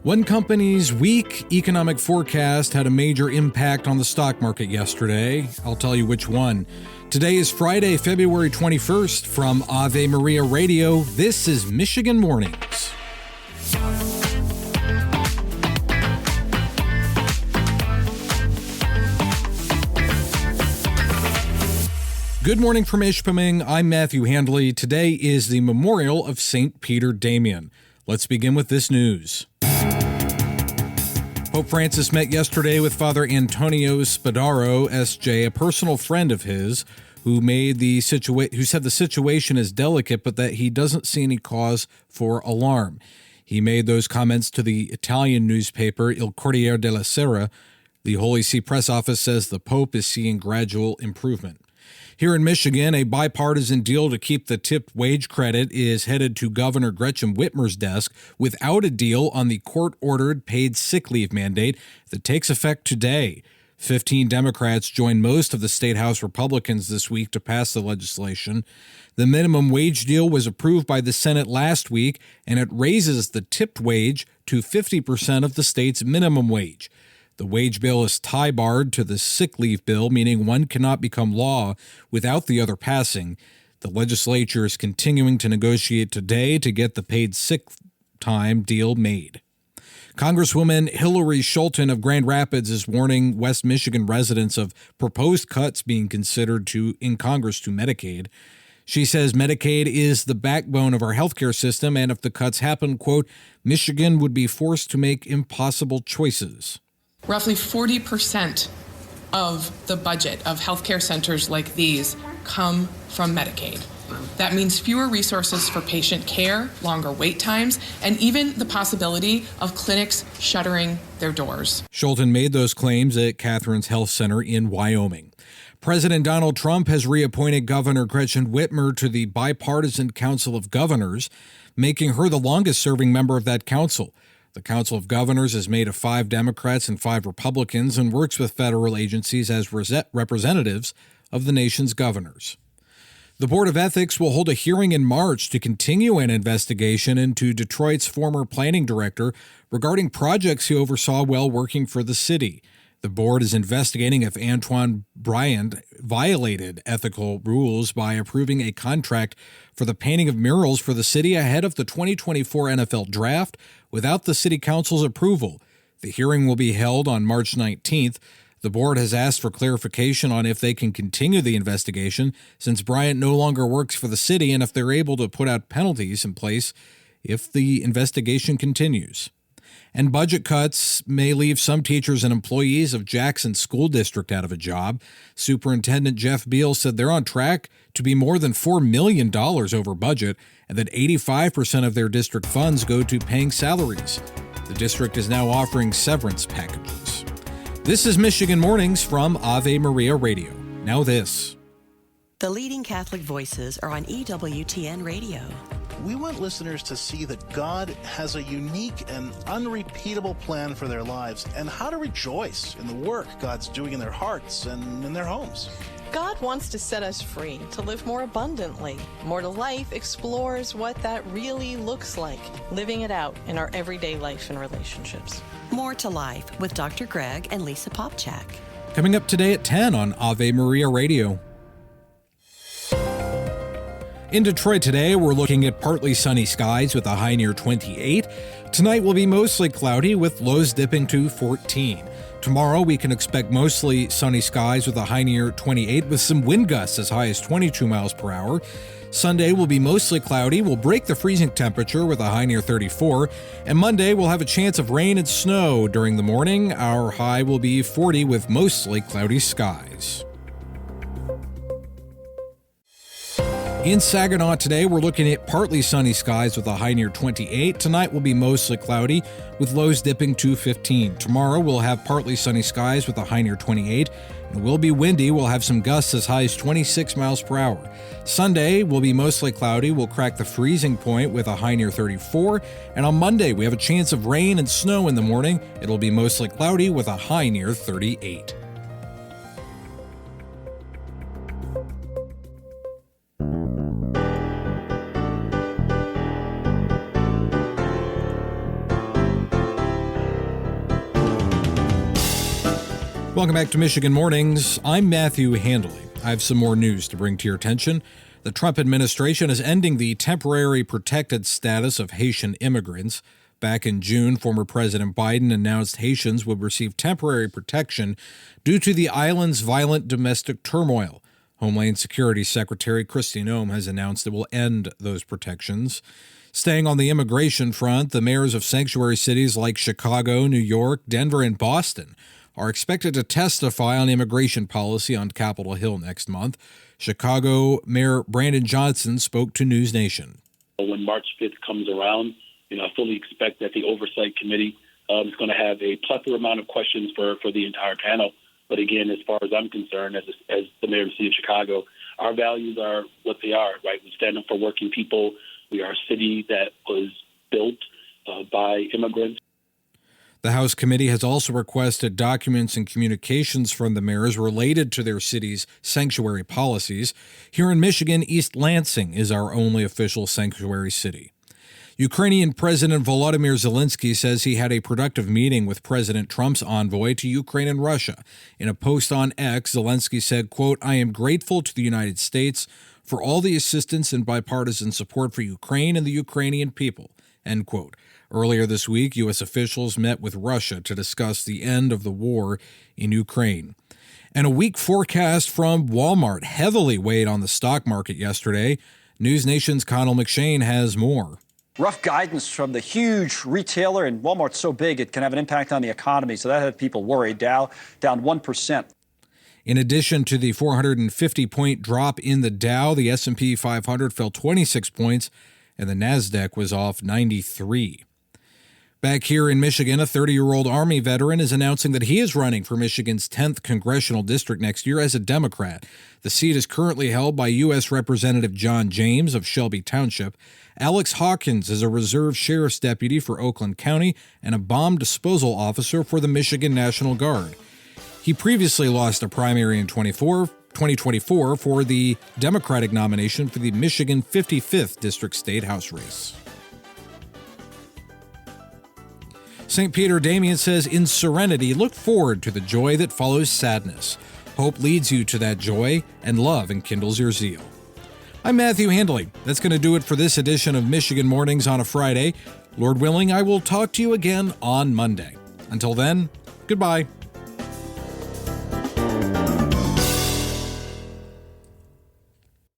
One company's weak economic forecast had a major impact on the stock market yesterday. I'll tell you which one. Today is Friday, February 21st. From Ave Maria Radio, this is Michigan Mornings. Good morning from Ishpeming. I'm Matthew Handley. Today is the memorial of St. Peter Damian. Let's begin with this news. Pope Francis met yesterday with Father Antonio Spadaro, S.J., a personal friend of his, who said the situation is delicate, but that he doesn't see any cause for alarm. He made those comments to the Italian newspaper Il Corriere della Sera. The Holy See press office says the Pope is seeing gradual improvement. Here in Michigan, a bipartisan deal to keep the tipped wage credit is headed to Governor Gretchen Whitmer's desk without a deal on the court-ordered paid sick leave mandate that takes effect today. 15 Democrats joined most of the State House Republicans this week to pass the legislation. The minimum wage deal was approved by the Senate last week, and it raises the tipped wage to 50% of the state's minimum wage. The wage bill is tie-barred to the sick leave bill, meaning one cannot become law without the other passing. The legislature is continuing to negotiate today to get the paid sick time deal made. Congresswoman Hillary Scholten of Grand Rapids is warning West Michigan residents of proposed cuts being considered in Congress to Medicaid. She says Medicaid is the backbone of our healthcare system, and if the cuts happen, quote, Michigan would be forced to make impossible choices. Roughly 40% of the budget of healthcare centers like these come from Medicaid. That means fewer resources for patient care, longer wait times, and even the possibility of clinics shuttering their doors. Scholten made those claims at Catherine's Health Center in Wyoming. President Donald Trump has reappointed Governor Gretchen Whitmer to the Bipartisan Council of Governors, making her the longest-serving member of that council. The Council of Governors is made of 5 Democrats and 5 Republicans and works with federal agencies as representatives of the nation's governors. The Board of Ethics will hold a hearing in March to continue an investigation into Detroit's former planning director regarding projects he oversaw while working for the city. The board is investigating if Antoine Bryant violated ethical rules by approving a contract for the painting of murals for the city ahead of the 2024 NFL Draft without the city council's approval. The hearing will be held on March 19th. The board has asked for clarification on if they can continue the investigation since Bryant no longer works for the city and if they're able to put out penalties in place if the investigation continues. And budget cuts may leave some teachers and employees of Jackson School District out of a job. Superintendent Jeff Beal said they're on track to be more than $4 million over budget and that 85% of their district funds go to paying salaries. The district is now offering severance packages. This is Michigan Mornings from Ave Maria Radio. Now this. The leading Catholic voices are on EWTN Radio. We want listeners to see that God has a unique and unrepeatable plan for their lives and how to rejoice in the work God's doing in their hearts and in their homes. God wants to set us free to live more abundantly. More to Life explores what that really looks like, living it out in our everyday life and relationships. More to Life with Dr. Greg and Lisa Popchak. Coming up today at 10 on Ave Maria Radio. In Detroit today, we're looking at partly sunny skies with a high near 28. Tonight will be mostly cloudy with lows dipping to 14. Tomorrow, we can expect mostly sunny skies with a high near 28 with some wind gusts as high as 22 miles per hour. Sunday will be mostly cloudy. We'll break the freezing temperature with a high near 34. And Monday, we'll have a chance of rain and snow during the morning. Our high will be 40 with mostly cloudy skies. In Saginaw today, we're looking at partly sunny skies with a high near 28. Tonight will be mostly cloudy with lows dipping to 15. Tomorrow we'll have partly sunny skies with a high near 28. It will be windy. We'll have some gusts as high as 26 miles per hour. Sunday will be mostly cloudy. We'll crack the freezing point with a high near 34. And on Monday, we have a chance of rain and snow in the morning. It'll be mostly cloudy with a high near 38. Welcome back to Michigan Mornings. I'm Matthew Handley. I have some more news to bring to your attention. The Trump administration is ending the temporary protected status of Haitian immigrants. Back in June, former President Biden announced Haitians would receive temporary protection due to the island's violent domestic turmoil. Homeland Security Secretary Kristi Noem has announced it will end those protections. Staying on the immigration front, the mayors of sanctuary cities like Chicago, New York, Denver, and Boston are expected to testify on immigration policy on Capitol Hill next month. Chicago Mayor Brandon Johnson spoke to News Nation. When March 5th comes around, I fully expect that the Oversight Committee is going to have a plethora amount of questions for the entire panel. But again, as far as I'm concerned, as the mayor of the city of Chicago, our values are what they are, right? We stand up for working people. We are a city that was built by immigrants. The House committee has also requested documents and communications from the mayors related to their city's sanctuary policies. Here in Michigan, East Lansing is our only official sanctuary city. Ukrainian President Volodymyr Zelensky says he had a productive meeting with President Trump's envoy to Ukraine and Russia. In a post on X, Zelensky said, quote, "I am grateful to the United States for all the assistance and bipartisan support for Ukraine and the Ukrainian people," end quote. Earlier this week, U.S. officials met with Russia to discuss the end of the war in Ukraine. And a weak forecast from Walmart heavily weighed on the stock market yesterday. News Nation's Connell McShane has more. Rough guidance from the huge retailer, and Walmart's so big it can have an impact on the economy, so that had people worried. Dow down 1%. In addition to the 450-point drop in the Dow, the S&P 500 fell 26 points, and the Nasdaq was off 93. Back here in Michigan, a 30-year-old Army veteran is announcing that he is running for Michigan's 10th congressional district next year as a Democrat. The seat is currently held by U.S. Representative John James of Shelby Township. Alex Hawkins is a reserve sheriff's deputy for Oakland County and a bomb disposal officer for the Michigan National Guard. He previously lost a primary in 2024 for the Democratic nomination for the Michigan 55th District State House race. St. Peter Damian says, in serenity, look forward to the joy that follows sadness. Hope leads you to that joy, and love enkindles your zeal. I'm Matthew Handley. That's going to do it for this edition of Michigan Mornings on a Friday. Lord willing, I will talk to you again on Monday. Until then, goodbye.